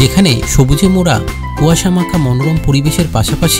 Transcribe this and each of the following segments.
যেখানে সবুজে মোড়া কুয়াশা মাখা মনোরম পরিবেশের পাশাপাশি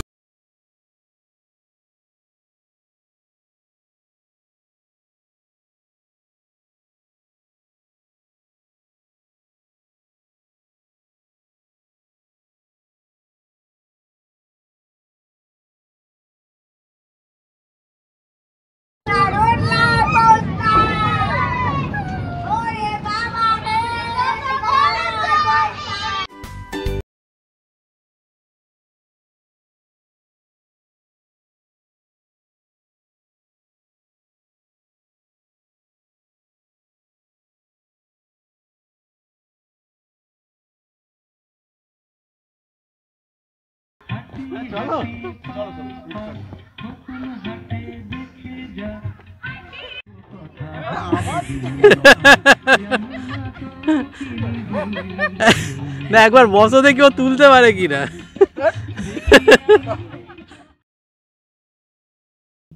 না একবার বসো দেখি ও তুলতে পারে কিনা।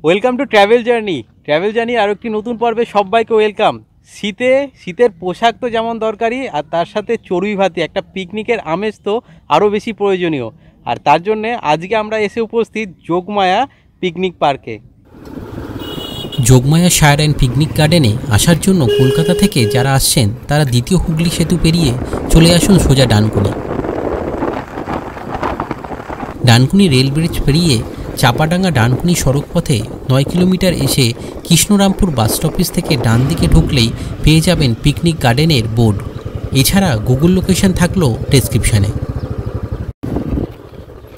ওয়েলকাম টু ট্রাভেল জার্নি আর একটি নতুন পর্বে সবাইকে ওয়েলকাম। শীতের পোশাক তো যেমন দরকারি, আর তার সাথে চড়ুই ভাতি একটা পিকনিকের আমেজ তো আরও বেশি প্রয়োজনীয়। আর তার জন্যে আজকে আমরা এসে উপস্থিত যোগমায়া পিকনিক পার্কে। যোগমায়া শায়ার অ্যান্ড পিকনিক গার্ডেনে আসার জন্য কলকাতা থেকে যারা আসছেন তারা দ্বিতীয় হুগলি সেতু পেরিয়ে চলে আসুন সোজা ডানকুনি রেল ব্রিজ পেরিয়ে চাপাডাঙ্গা ডানকুনি সড়কপথে 9 কিলোমিটার এসে কৃষ্ণরামপুর বাস স্টপেজ থেকে ডান দিকে ঢুকলেই পেয়ে যাবেন পিকনিক গার্ডেনের বোর্ড। এছাড়া গুগল লোকেশন থাকলো ডেসক্রিপশানে।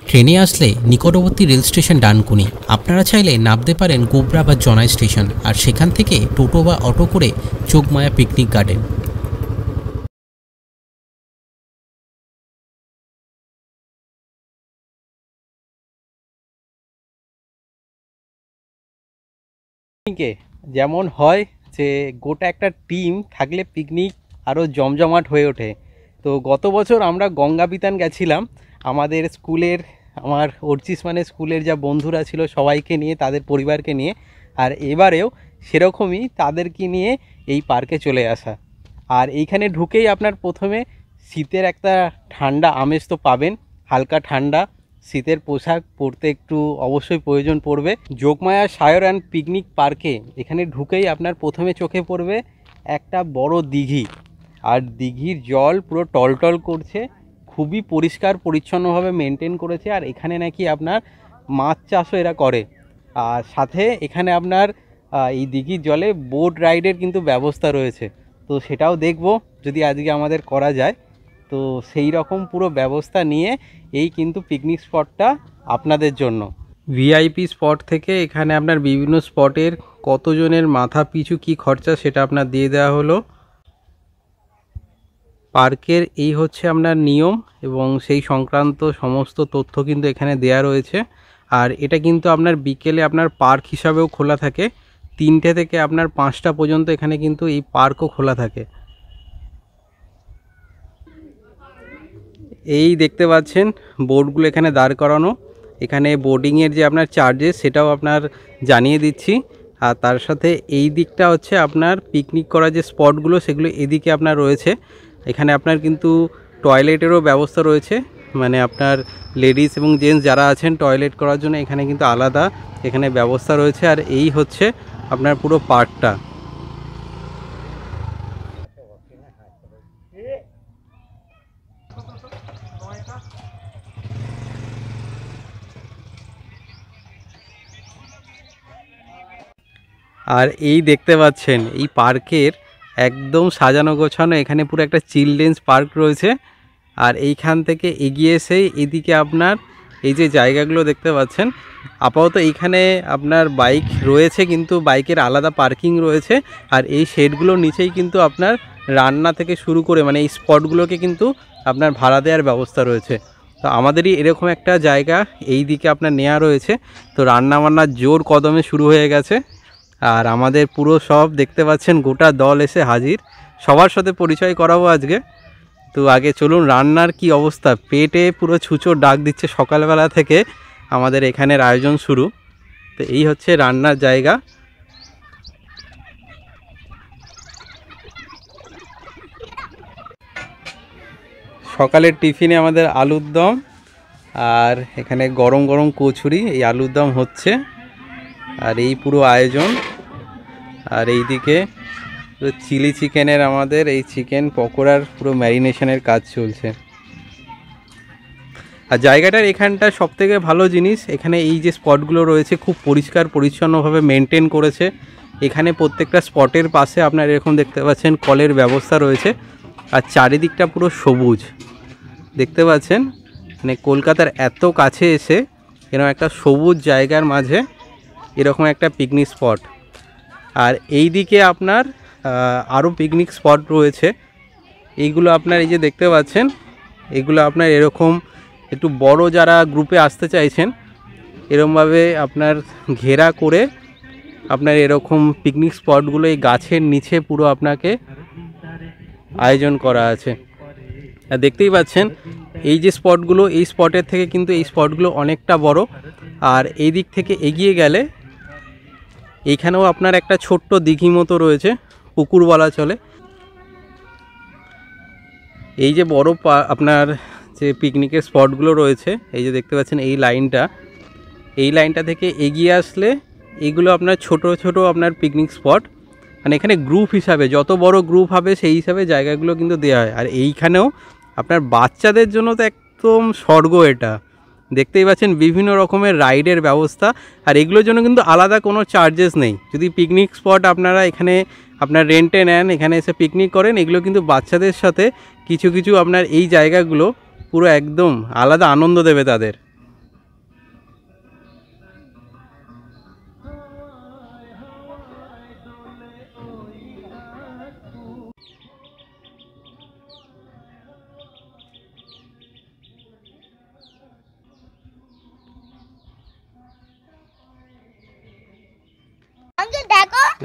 ট্রেনে আসলে নিকটবর্তী রেল স্টেশন ডানকুনি। আপনারা চাইলে নামতে পারেন গোবরা বা জনাই স্টেশন, আর সেখান থেকে টোটো বা অটো করে যোগমায়া পিকনিক গার্ডেন। যেমন হয় যে গোটা একটা টিম থাকলে পিকনিক আরও জমজমাট হয়ে ওঠে। তো গত বছর আমরা গঙ্গাবিতান গেছিলাম আমাদের স্কুলের, আমার অর্চিস মানে স্কুলের যা বন্ধুরা ছিল সবাইকে নিয়ে, তাদের পরিবারকে নিয়ে। আর এবারেও সেরকমই তাদেরকে নিয়ে এই পার্কে চলে আসা। আর এইখানে ঢুকেই আপনার প্রথমে শীতের একটা ঠান্ডা আমেজ তো পাবেন, হালকা ঠান্ডা শীতের পোশাক পরতে একটু অবশ্যই প্রয়োজন পড়বে। যোগমায়া শায়ার অ্যান্ড পিকনিক পার্কে এখানে ঢুকেই আপনার প্রথমে চোখে পড়বে একটা বড় দিঘি, আর দিঘির জল পুরো টলটল করছে, খুবই পরিষ্কার পরিচ্ছন্নভাবে মেনটেন করেছে। আর এখানে নাকি আপনার মাছ চাষও এরা করে। আর সাথে এখানে আপনার এই দিঘির জলে বোট রাইডের কিন্তু ব্যবস্থা রয়েছে, তো সেটাও দেখব যদি আজকে আমাদের করা যায়। তো সেই রকম পুরো ব্যবস্থা নিয়ে এই কিন্তু পিকনিক স্পটটা আপনাদের জন্য। ভিআইপি স্পট থেকে এখানে আপনার বিভিন্ন স্পটের কতজনের মাথা পিছু কি খরচা সেটা আপনার দিয়ে দেওয়া হলো। পার্কের এই হচ্ছে আপনার নিয়ম এবং সেই সংক্রান্ত সমস্ত তথ্য কিন্তু এখানে দেয়া রয়েছে। আর এটা কিন্তু আপনার বিকেলে আপনার পার্ক হিসাবেও খোলা থাকে, 3টে থেকে আপনার 5টা পর্যন্ত এখানে কিন্তু এই পার্কও খোলা থাকে। এই দেখতে পাচ্ছেন বোর্ডগুলো এখানে দাঁড় করানো, এখানে বোর্ডিংয়ের যে আপনার চার্জেস সেটাও আপনার জানিয়ে দিচ্ছি। আর তার সাথে এই দিকটা হচ্ছে আপনার পিকনিক করার যে স্পটগুলো সেগুলো এদিকে আপনার রয়েছে। এখানে আপনার কিন্তু টয়লেটেরও ব্যবস্থা রয়েছে, মানে আপনার লেডিস এবং জেন্টস যারা আছেন টয়লেট করার জন্য এখানে কিন্তু আলাদা এখানে ব্যবস্থা রয়েছে। আর এই হচ্ছে আপনার পুরো পার্কটা। আর এই দেখতে পাচ্ছেন এই পার্কের একদম সাজানো গোছানো, এখানে পুরো একটা চিলড্রেন্স পার্ক রয়েছে। আর এইখান থেকে এগিয়ে এসেই এদিকে আপনার এই যে জায়গাগুলো দেখতে পাচ্ছেন, আপাতত এইখানে আপনার বাইক রয়েছে কিন্তু বাইকের আলাদা পার্কিং রয়েছে। আর এই শেডগুলোর নিচেই কিন্তু আপনার রান্না থেকে শুরু করে মানে এই স্পটগুলোকে কিন্তু আপনার ভাড়া দেওয়ার ব্যবস্থা রয়েছে। তো আমাদেরই এরকম একটা জায়গা এই দিকে আপনার নেওয়া রয়েছে। তো রান্নাবান্নার জোর কদমে শুরু হয়ে গেছে। আর আমাদের পুরো সব দেখতে পাচ্ছেন গোটা দল এসে হাজির, সবার সাথে পরিচয় করাবো আজকে। তো আগে চলুন রান্নার কি অবস্থা, পেটে পুরো ছুঁচো ডাক দিচ্ছে সকালবেলা থেকে আমাদের এখানের আয়োজন শুরু। তো এই হচ্ছে রান্নার জায়গা। সকালের টিফিনে আমাদের আলুর দম আর এখানে গরম গরম কচুরি, এই আলুর দম হচ্ছে আর এই পুরো আয়োজন। আর এইদিকে চিলি চিকেনের আমাদের এই চিকেন পকোড়ার পুরো ম্যারিনেশনের কাজ চলছে। আর জায়গাটার এখানটা সবথেকে ভালো জিনিস, এখানে এই যে স্পটগুলো রয়েছে খুব পরিষ্কার পরিচ্ছন্নভাবে মেনটেন করেছে। এখানে প্রত্যেকটা স্পটের পাশে আপনারা এরকম দেখতে পাচ্ছেন কলের ব্যবস্থা রয়েছে আর চারিদিকটা পুরো সবুজ দেখতে পাচ্ছেন। মানে কলকাতার এত কাছে এসে এরকম একটা সবুজ জায়গার মাঝে এরকম একটা পিকনিক স্পট। আর এই দিকে আপনার আরও পিকনিক স্পট রয়েছে, এইগুলো আপনার এই যে দেখতে পাচ্ছেন, এগুলো আপনার এরকম একটু বড় যারা গ্রুপে আসতে চাইছেন এরকমভাবে আপনার ঘেরা করে আপনার এরকম পিকনিক স্পটগুলো এই গাছের নিচে পুরো আপনাকে আয়োজন করা আছে। আর দেখতেই পাচ্ছেন এই যে স্পটগুলো, এই স্পটের থেকে কিন্তু এই স্পটগুলো অনেকটা বড়। আর এই দিক থেকে এগিয়ে গেলে এইখানেও আপনার একটা ছোট্ট দিঘি মতো রয়েছে, পুকুর বলা চলে। এই যে বড় আপনার যে পিকনিকের স্পটগুলো রয়েছে, এই যে দেখতে পাচ্ছেন এই লাইনটা থেকে এগিয়ে আসলে এইগুলো আপনার ছোট ছোট আপনার পিকনিক স্পট। মানে এখানে গ্রুপ হিসাবে যত বড় গ্রুপ হবে সেই হিসাবে জায়গাগুলো কিন্তু দেওয়া হয়। আর এইখানেও আপনার বাচ্চাদের জন্য তো একদম স্বর্গ। এটা দেখতেই পাচ্ছেন বিভিন্ন রকমের রাইডের ব্যবস্থা। আর এগুলোর জন্য কিন্তু আলাদা কোনো চার্জেস নেই। যদি পিকনিক স্পট আপনারা এখানে আপনার রেন্টে নেন, এখানে এসে পিকনিক করেন, এগুলো কিন্তু বাচ্চাদের সাথে কিছু কিছু আপনার এই জায়গাগুলো পুরো একদম আলাদা আনন্দ দেবে তাদের।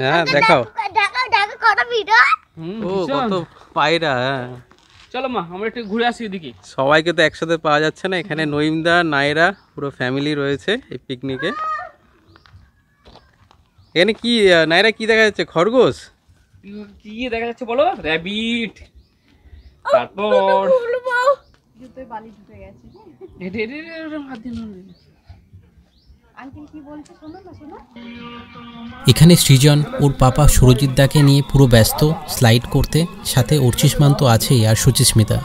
হ্যাঁ দেখাও, ও কত পায়রা। চলো মা আমরা একটু ঘুরে আসি এদিকে। সবাইকে তো একসাথে পাওয়া যাচ্ছে না, এখানে নইমদা নায়রা পুরো ফ্যামিলি রয়েছে এই পিকনিকে। এখানে কি নায়রা কি দেখা যাচ্ছে? খরগোশ কি দেখা যাচ্ছে বলো? র‍্যাবিট, তারপর জুতোয় বালি ঢুকে গেছে। আঙ্কেল কি বলছে শোনো না, শোনো। এখানে সৃজন ওর পাপা সুরজিৎ দাকে নিয়ে পুরো ব্যস্ত স্লাইড করতে, সাথে অর্চিষ্মান তো আছেই আর সুচিস্মিতা।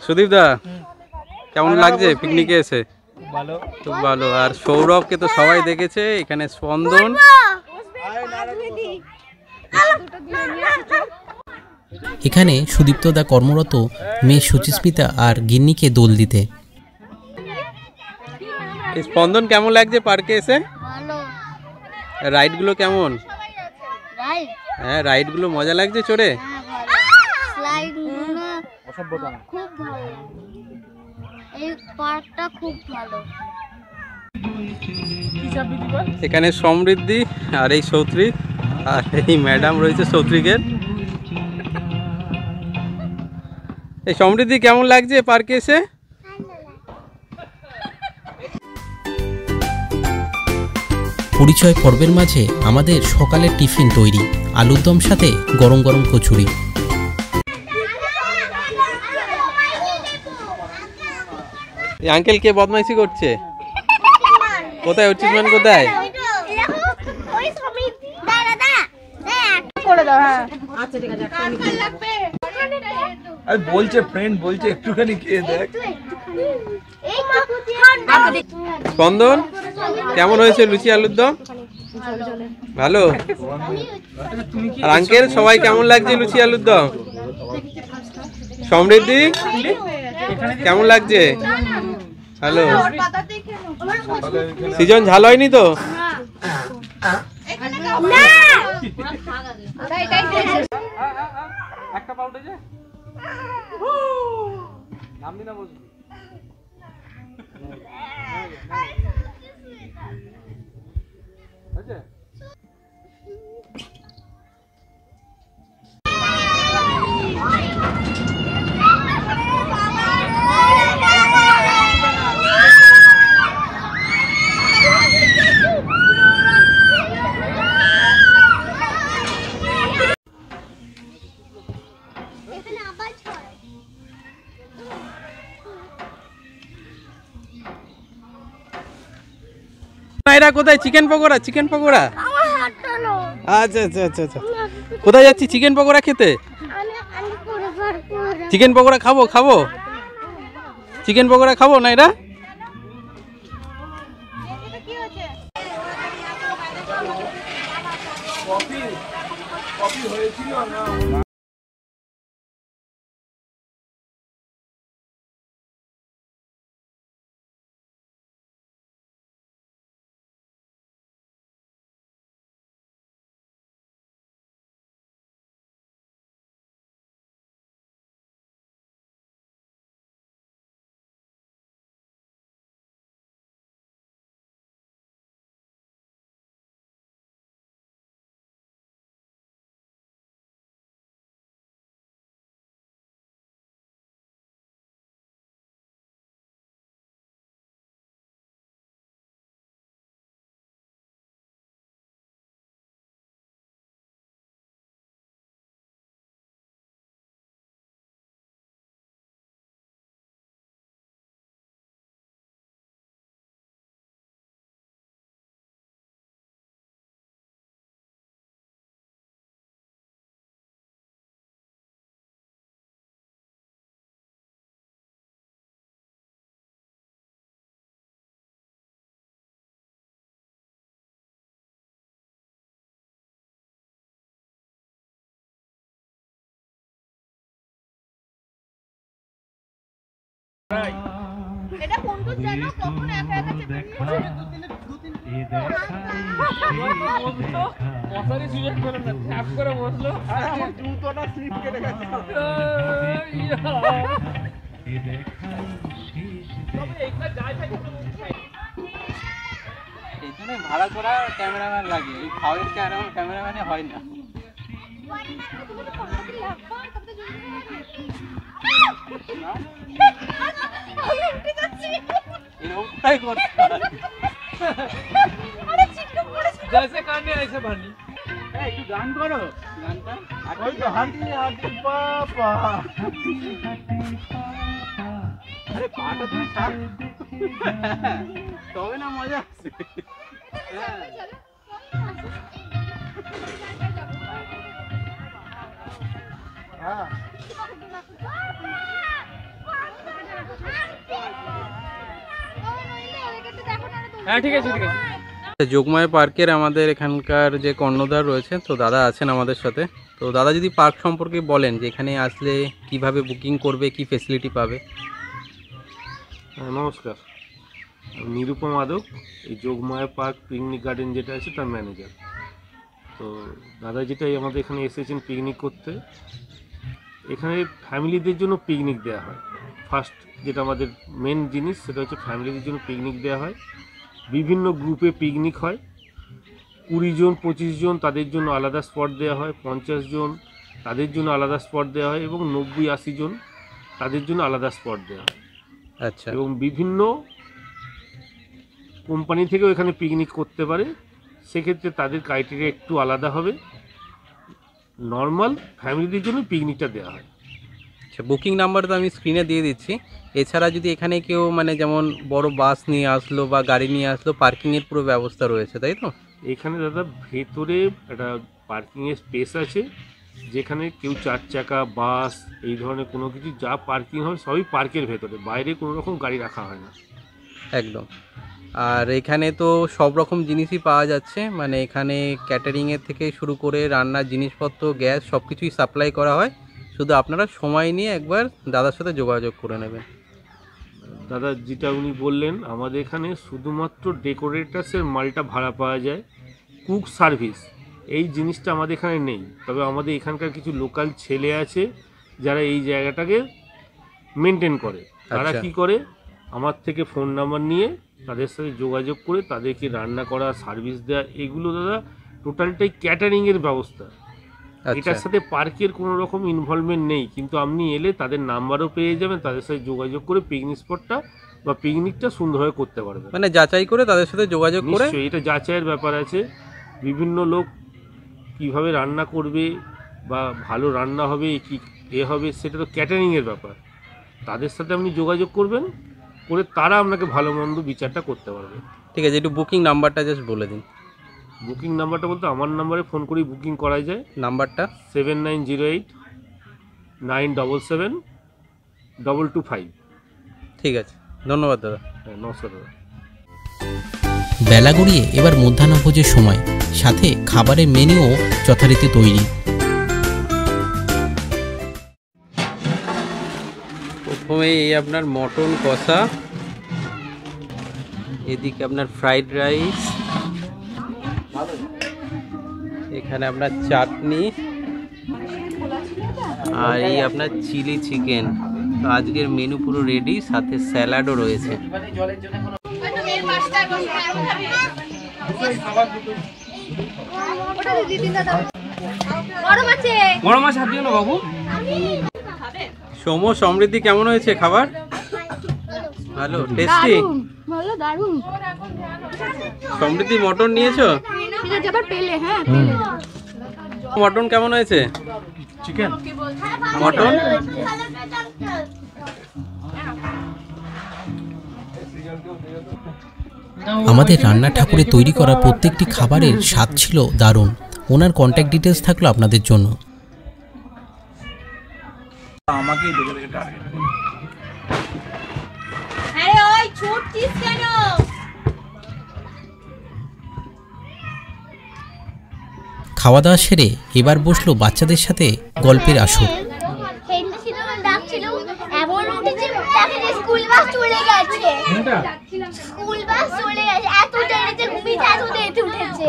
সুদীপ দা কেমন লাগছে পিকনিকে এসে? ভালো, খুব ভালো। আর সৌরভকে তো সবাই দেখেছে, এখানে স্পন্দন। এখানে সুদীপ্তদা কর্মরত মেয়ে সুচিস্মিতা আর গিন্নিকে দোল দিতে। স্পন্দন কেমন লাগছে পার্কে এসে? রাইডগুলো কেমন? হ্যাঁ রাইডগুলো মজা লাগছে চড়ে? খুব ভালো, এই পার্কটা খুব ভালো। এখানে সমৃদ্ধি আর এই সৌত্রিক আর এই ম্যাডাম রয়েছে সৌত্রিকের। এই সমৃদ্ধি কেমন লাগছে পার্কে এসে? পরিচয় পর্বের মাঝে আমাদের সকালের টিফিন তৈরি, আলুর দম সাথে গরম গরম কচুরি। এই আঙ্কেল কে বদমাইশি করছে? কোথায় অর্চিষ্মান কোথায়? বলছে ফ্রেন্ড বলছে একটুখানি খেয়ে দেখ। স্পন্দন কেমন হয়েছে লুচি আলুর দম? ভালো। আর আঙ্কেল সবাই কেমন লাগছে লুচি আলুর দম? সমৃদ্ধি কেমন লাগছে? হ্যালো। সৃজন ঝাল হয়নি তো? একটা পাউডার যে নাম দিনা বলছি। আচ্ছা কোথায় কোথায় চিকেন পকোড়া চিকেন পকোড়া? আমার হাতটা নাও। আচ্ছা আচ্ছা আচ্ছা আচ্ছা, কোথায় যাচ্ছি চিকেন পকোড়া খেতে? আমি করে চিকেন পকোড়া খাবো খাবো, চিকেন পকোড়া খাবো না এরা? এটা কোনটা জানো কখন একা একা চেপে মশারি সুযোগ পেল না, ট্যাপ করে বসলো। আমার জুতোটা স্লিপ কেটে গেছে। এই জন্য ভাড়া করা ক্যামেরাম্যান লাগে, এই খাওয়ার ক্যামেরাম্যানে হয় না। এরকমটাই করতে হয়। जैसे काटने ऐसे भरनी। একটু গান করো, গানটা ওই তো হাঁটি হাঁটি পাপা। আরে পাটা তুমি ছাড়, তবে না মজা আসছে। হ্যাঁ হ্যাঁ ঠিক আছে ঠিক আছে। যোগমায়া পার্কের আমাদের এখানকার যে কর্ণধার রয়েছে, তো দাদা আছেন আমাদের সাথে। তো দাদা যদি পার্ক সম্পর্কে বলেন যে এখানে আসলে কিভাবে বুকিং করবে, কি ফেসিলিটি পাবে। নমস্কার, আমি নিরুপম মাদক, এই যোগমায়া পার্ক পিকনিক গার্ডেন যেটা আছে তার ম্যানেজার। তো দাদা যেটাই আমাদের এখানে এসেছেন পিকনিক করতে, এখানে ফ্যামিলিদের জন্য পিকনিক দেওয়া হয়। ফার্স্ট যেটা আমাদের মেন জিনিস সেটা হচ্ছে ফ্যামিলিদের জন্য পিকনিক দেওয়া হয়। বিভিন্ন গ্রুপে পিকনিক হয়, 20 জন 25 জন তাদের জন্য আলাদা স্পট দেওয়া হয়, 50 জন তাদের জন্য আলাদা স্পট দেওয়া হয় এবং 90-80 জন তাদের জন্য আলাদা স্পট দেওয়া হয়। আচ্ছা, এবং বিভিন্ন কোম্পানি থেকেও এখানে পিকনিক করতে পারে, সেক্ষেত্রে তাদের ক্রাইটেরিয়া একটু আলাদা হবে। নর্মাল ফ্যামিলিদের জন্য পিকনিকটা দেওয়া হয়। আচ্ছা, বুকিং নাম্বার তো আমি স্ক্রিনে দিয়ে দিচ্ছি। এছাড়া যদি এখানে কেউ মানে যেমন বড় বাস নিয়ে আসলো বা গাড়ি নিয়ে আসলো, পার্কিংয়ের পুরো ব্যবস্থা রয়েছে, তাই তো? এখানে দাদা ভেতরে একটা পার্কিংয়ের স্পেস আছে, যেখানে কেউ 4 চাকা বাস এই ধরনের কোনো কিছু যা পার্কিং হয় সবই পার্কের ভেতরে, বাইরে কোনো রকম গাড়ি রাখা হয় না। একদম। আর এখানে তো সব রকম জিনিসই পাওয়া যাচ্ছে, মানে এখানে ক্যাটারিংয়ের থেকে শুরু করে রান্নার জিনিসপত্র, গ্যাস সব কিছুই সাপ্লাই করা হয়। শুধু আপনারা সময় নিয়ে একবার দাদার সাথে যোগাযোগ করে নেবেন। দাদা যেটা উনি বললেন, আমাদের এখানে শুধুমাত্র ডেকোরেটার্সের মালটা ভাড়া পাওয়া যায়, কুক সার্ভিস এই জিনিসটা আমাদের এখানে নেই। তবে আমাদের এখানকার কিছু লোকাল ছেলে আছে যারা এই জায়গাটাকে মেনটেন করে। তারা আচ্ছা। কি করে, আমার থেকে ফোন নাম্বার নিয়ে তাদের সাথে যোগাযোগ করে তাদেরকে রান্না করা, সার্ভিস দেওয়া, এগুলো দাদা টোটালটাই ক্যাটারিংয়ের ব্যবস্থা। আচ্ছা, এটার সাথে পার্কের কোনো রকম ইনভলভমেন্ট নেই, কিন্তু আপনি এলে তাদের নাম্বারও পেয়ে যাবেন, তাদের সাথে যোগাযোগ করে পিকনিক স্পটটা বা পিকনিকটা সুন্দরভাবে করতে পারবেন। মানে যাচাই করে তাদের সাথে যোগাযোগ করে। নিশ্চয়ই এটা যাচাইয়ের ব্যাপার আছে, বিভিন্ন লোক কিভাবে রান্না করবে বা ভালো রান্না হবে কি হবে সেটা তো ক্যাটারিংয়ের ব্যাপার। তাদের সাথে আপনি যোগাযোগ করবেন, করে তারা আপনাকে ভালো মন্দ বিচারটা করতে পারবে। ঠিক আছে, একটু বুকিং নাম্বারটা জাস্ট বলে দিন। বুকিং নাম্বারটা বলতে আমার নাম্বারে ফোন করেই বুকিং করা যায়। নাম্বারটা 7908-977-225। ঠিক আছে, ধন্যবাদ দাদা। হ্যাঁ, নমস্কার দাদা। বেলা গড়িয়ে এবার মধ্যাহ্নভোজের সময়, সাথে খাবারের মেনুও যথারীতি তৈরি। প্রথমে এই আপনার মটন কষা, এদিকে আপনার ফ্রাইড রাইস, এখানে আপনার চাটনি, আর এই আপনার চিলি চিকেন। তো আজকের মেনু পুরো রেডি, সাথে স্যালাডও রয়েছে। বড় মাছ হাত দিও না বাবু। সৌম, সমৃদ্ধি কেমন হয়েছে খাবার? ভালো, টেস্টি। ভালো, দারুণ। সমৃদ্ধি মটন নিয়েছো? ঠিক আছে, আবার পেলে। হ্যাঁ, পেলে। মটন কেমন হয়েছে? চিকেন মটন আমাদের রান্না ঠাকুরে তৈরি করা প্রত্যেকটি খাবারের স্বাদ ছিল দারুণ। ওনার কন্ট্যাক্ট ডিটেলস থাকলো আপনাদের জন্য। আমাকেই দেখে দেখে টার্গেট। আরে ওই ছুটছিস কেন? খাওয়া দাওয়া সেরে এবার বসলো বাচ্চাদের সাথে গল্পের আসর। স্কুল বাস চলে গেছে, স্কুল বাস চলে গেছে, এত দেরিতে ঘুমিয়েছে, এত দেরিতে উঠেছে।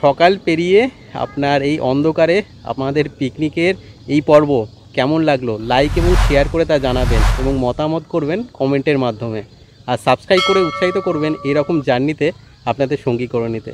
সকাল পেরিয়ে আপনার এই অন্ধকারে আপনাদের পিকনিকের এই পর্ব কেমন লাগলো লাইক এবং শেয়ার করে তা জানাবেন, এবং মতামত করবেন কমেন্টের মাধ্যমে। আর সাবস্ক্রাইব করে উৎসাহিত করবেন এরকম জার্নিতে আপনাদের সঙ্গী করে নিতে।